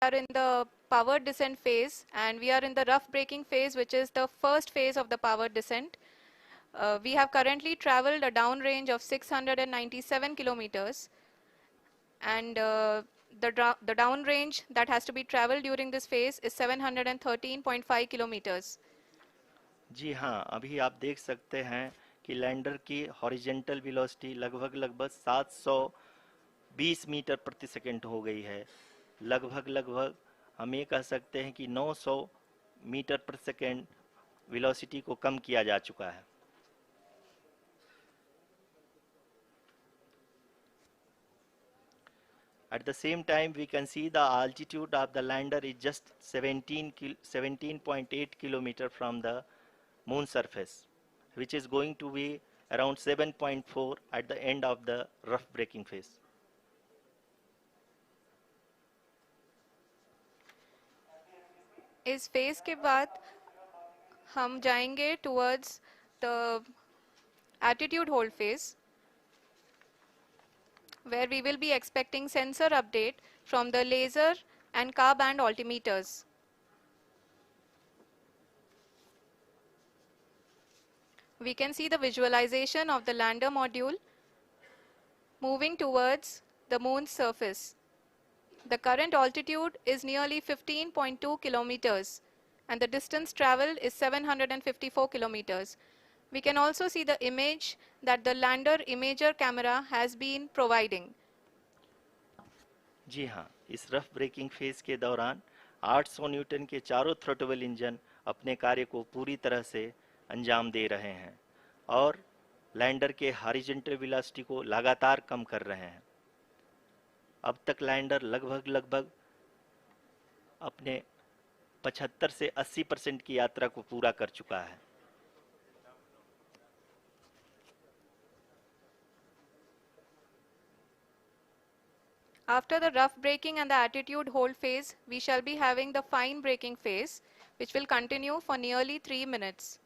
are in the powered descent phase, and we are in the rough braking phase, which is the first phase of the powered descent. We have currently traveled a downrange of 697 kilometers, and the downrange that has to be traveled during this phase is 713.5 kilometers. जी हाँ, अभी आप देख सकते हैं कि lander की horizontal velocity लगभग 720 metre प्रति सेकंड हो गई है। लगभग हम ये कह सकते हैं कि 900 मीटर प्रति सेकंड वेलोसिटी को कम किया जा चुका है। At the same time, we can see the altitude of the lander is just 17.8 kilometer from the moon surface, which is going to be around 7.4 at the end of the rough braking phase. इस phase के बाद हम जाएंगे towards the attitude hold phase, where we will be expecting sensor update from the laser and car band altimeters. We can see the visualization of the lander module moving towards the moon's surface. The current altitude is nearly 15.2 kilometers, and the distance traveled is 754 kilometers. We can also see the image that the lander imager camera has been providing. जी हाँ, इस rough breaking phase के दौरान 800 Newton के चारों throttle engine अपने कार्य को पूरी तरह से अंजाम दे रहे हैं और लैंडर के हॉरिजॉन्टल वेलोसिटी को लगातार कम कर रहे हैं। अब तक लैंडर लगभग अपने 75 से 80% की यात्रा को पूरा कर चुका है। After the rough braking and the attitude hold phase, we shall be having the fine braking phase, which will continue for nearly 3 minutes.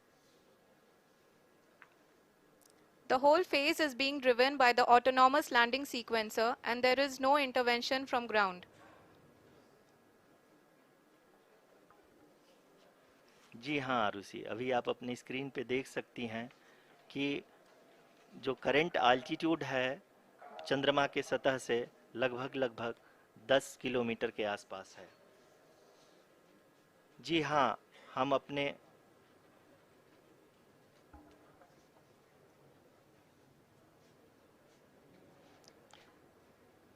The whole phase is being driven by the autonomous landing sequencer, and there is no intervention from ground. जी हाँ आरुषि, अभी आप अपनी screen पे देख सकती हैं कि जो करंट आल्टीट्यूड है चंद्रमा के सतह से लगभग 10 किलोमीटर के आसपास है। जी हाँ, हम अपने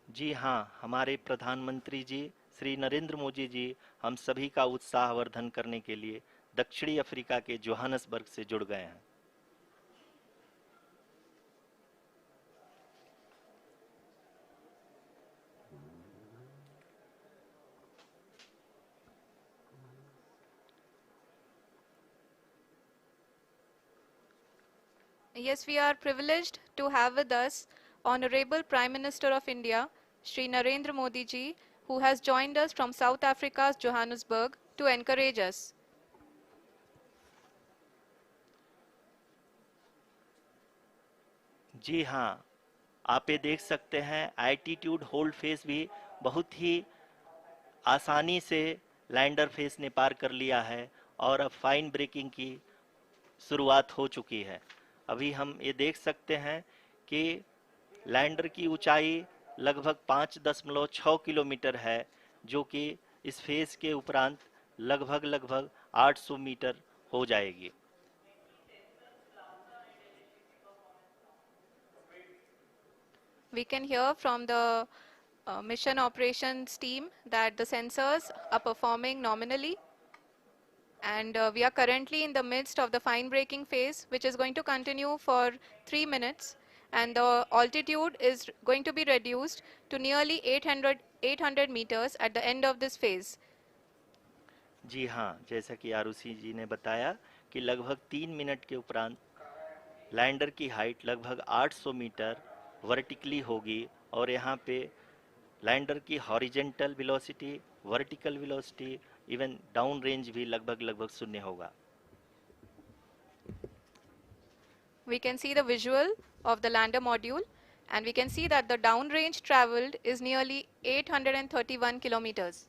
जी हाँ, हमारे प्रधानमंत्री जी श्री नरेंद्र मोदी जी हम सभी का उत्साहवर्धन करने के लिए दक्षिणी अफ्रीका के जोहानसबर्ग से जुड़ गए हैं। Yes, we are privileged to have with us Honorable Prime Minister of India, Shri Narendra Modi ji, who has joined us from South Africa's Johannesburg to encourage us. जी हाँ, आप ये देख सकते हैं एल्टीट्यूड होल्ड फेज भी बहुत ही आसानी से लैंडर फेज ने पार कर लिया है और अब फाइन ब्रेकिंग की शुरुआत हो चुकी है। अभी हम ये देख सकते हैं कि लैंडर की ऊंचाई लगभग 5.6 किलोमीटर है, जो कि इस फेज के उपरांत लगभग 800 मीटर हो जाएगी। We can hear from the mission operations team that the sensors are performing nominally, and we are currently in the midst of the fine braking phase, which is going to continue for 3 minutes, and the altitude is going to be reduced to nearly 800 meters at the end of this phase. जी हाँ, जैसा कि आरुषि जी ने बताया कि लगभग 3 minute के उपरांत lander की हाइट लगभग 800 मीटर वर्टिकली होगी और यहाँ पे लैंडर की horizontal velocity, vertical velocity, even down range भी लगभग शून्य होगा। We can see the visual of the lander module, and we can see that the downrange traveled is nearly 831 kilometers.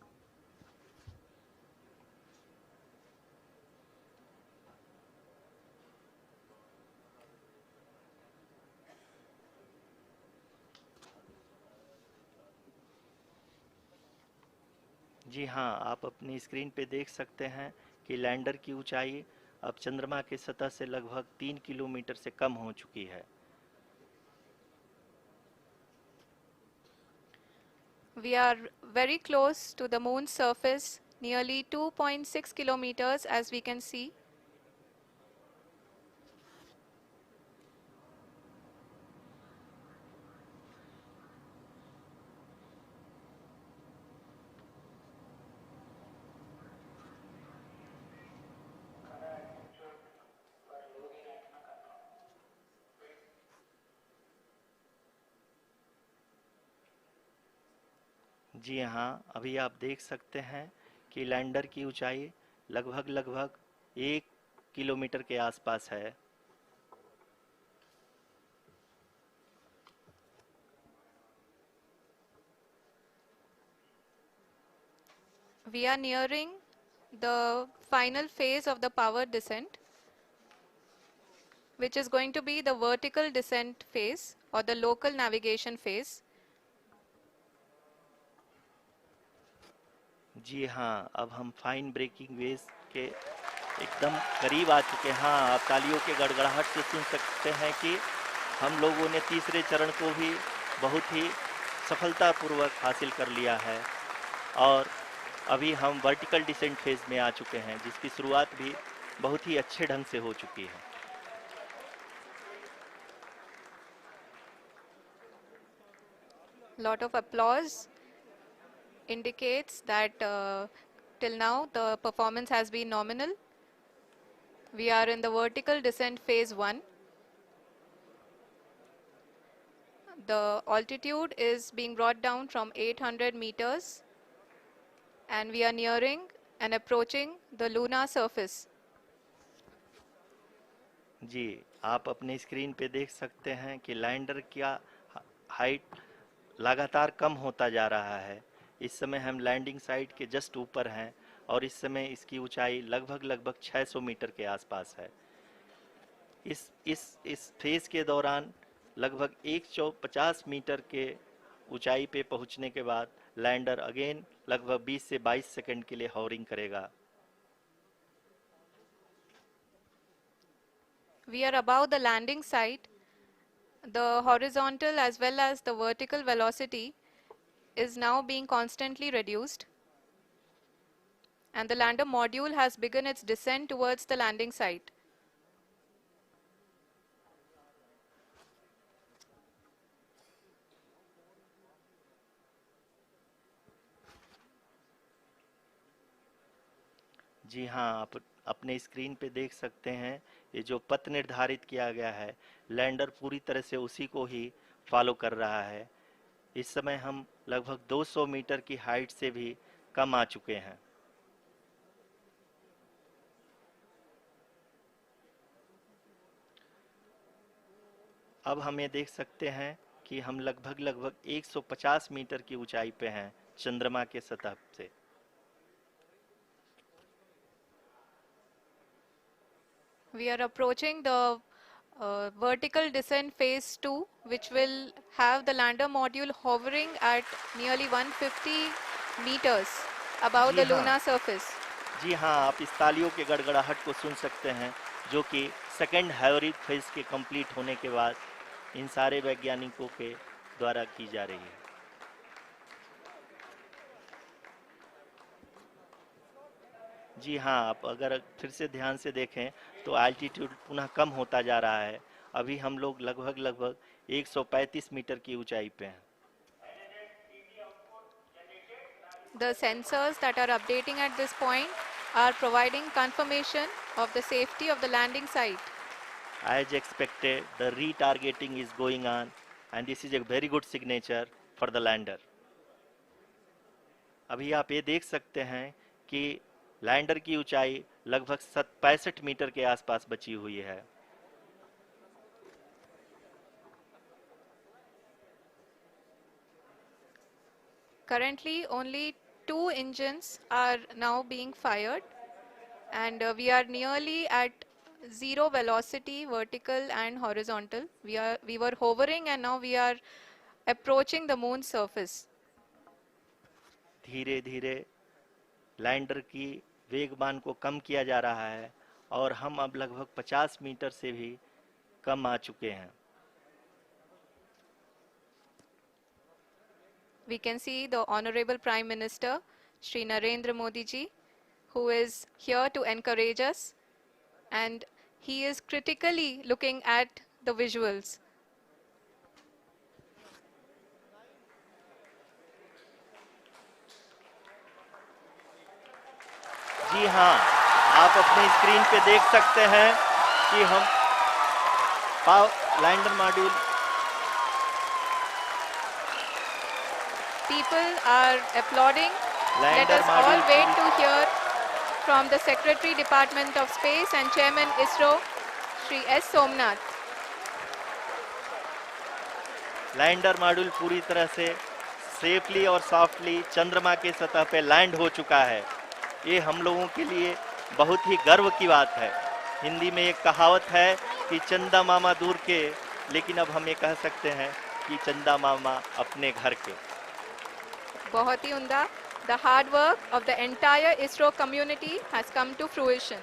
जी हाँ, आप अपनी स्क्रीन पे देख सकते हैं कि लैंडर की ऊंचाई अब चंद्रमा की सतह से लगभग 3 किलोमीटर से कम हो चुकी है। We are very close to the moon's surface, nearly 2.6 kilometers as we can see. जी हाँ, अभी आप देख सकते हैं कि लैंडर की ऊंचाई लगभग लगभग 1 किलोमीटर के आसपास है। We are nearing the final phase of the power descent, which is going to be the vertical descent phase or the local navigation phase. जी हाँ, अब हम फाइन ब्रेकिंग वेव्स के एकदम करीब आ चुके हैं। हाँ, आप तालियों के गड़गड़ाहट से सुन सकते हैं कि हम लोगों ने तीसरे चरण को भी बहुत ही सफलतापूर्वक हासिल कर लिया है और अभी हम वर्टिकल डिसेंट फेज में आ चुके हैं, जिसकी शुरुआत भी बहुत ही अच्छे ढंग से हो चुकी है। Lot of applause indicates that till now the performance has been nominal. We are in the vertical descent phase 1. The altitude is being brought down from 800 meters and we are nearing and approaching the lunar surface. जी, आप अपने screen पे देख सकते हैं कि lander का height लगातार कम होता जा रहा है। इस समय हम लैंडिंग साइट के जस्ट ऊपर हैं और इस समय इसकी ऊंचाई लगभग लगभग 600 मीटर के आसपास है। इस फेज के दौरान लगभग 150 मीटर के ऊंचाई पे पहुंचने के बाद लैंडर अगेन लगभग 20 से 22 सेकंड के लिए हॉवरिंग करेगा। We are above the landing site. The horizontal as well as the vertical velocity is now being constantly reduced, and the lander module has begun its descent towards the landing site. जी हाँ, आप अपने screen पे देख सकते हैं ये जो पथ निर्धारित किया गया है, लैंडर पूरी तरह से उसी को ही फॉलो कर रहा है। इस समय हम लगभग 200 मीटर की हाइट से भी कम आ चुके हैं। अब हम ये देख सकते हैं कि हम लगभग लगभग 150 मीटर की ऊंचाई पे हैं चंद्रमा के सतह से। We are approaching the vertical descent phase 2, which will have the lander module hovering at nearly 150 meters above ji the हाँ, lunar surface. जी हाँ, आप इस तालियों के गड़गड़ाहट को सुन सकते हैं, जो कि सेकंड हैवरिक फेज के कंप्लीट होने के बाद इन सारे वैज्ञानिकों के द्वारा की जा रही है। जी हाँ, आप अगर फिर से ध्यान से देखें तो एल्टीट्यूड पुनः कम होता जा रहा है। अभी हम लोग लगभग लगभग 135 मीटर की ऊंचाई पे हैं। The sensors that are updating at this point are providing confirmation of the safety of the landing site. As expected, the retargeting is going on and this is a very good signature for the lander. अभी आप ये देख सकते हैं कि lander की ऊंचाई लगभग 65 मीटर के आसपास बची हुई है। Currently, only 2 engines are now being fired, and we are nearly at zero velocity, vertical and horizontal. We were hovering, and now we are approaching the moon's surface. धीरे धीरे लैंडर की वेगमान को कम किया जा रहा है और हम अब लगभग 50 मीटर से भी कम आ चुके हैं। We can see the Honorable Prime Minister, Shri Narendra Modi ji, who is here to encourage us, and he is critically looking at the visuals. जी हाँ, आप अपनी स्क्रीन पे देख सकते हैं कि हम lander module People are applauding. Let lander us all module wait to hear from the Secretary Department of Space and Chairman ISRO, Shri S. Somnath. Lander module पूरी तरह से सेफली और सॉफ्टली चंद्रमा के सतह पे लैंड हो चुका है। ये हम लोगों के लिए बहुत ही गर्व की बात है। हिंदी में एक कहावत है कि चंदा मामा दूर के, लेकिन अब हम ये कह सकते हैं कि चंदा मामा अपने घर के। बहुत ही उम्दा. The hard work of the entire ISRO community has come to fruition.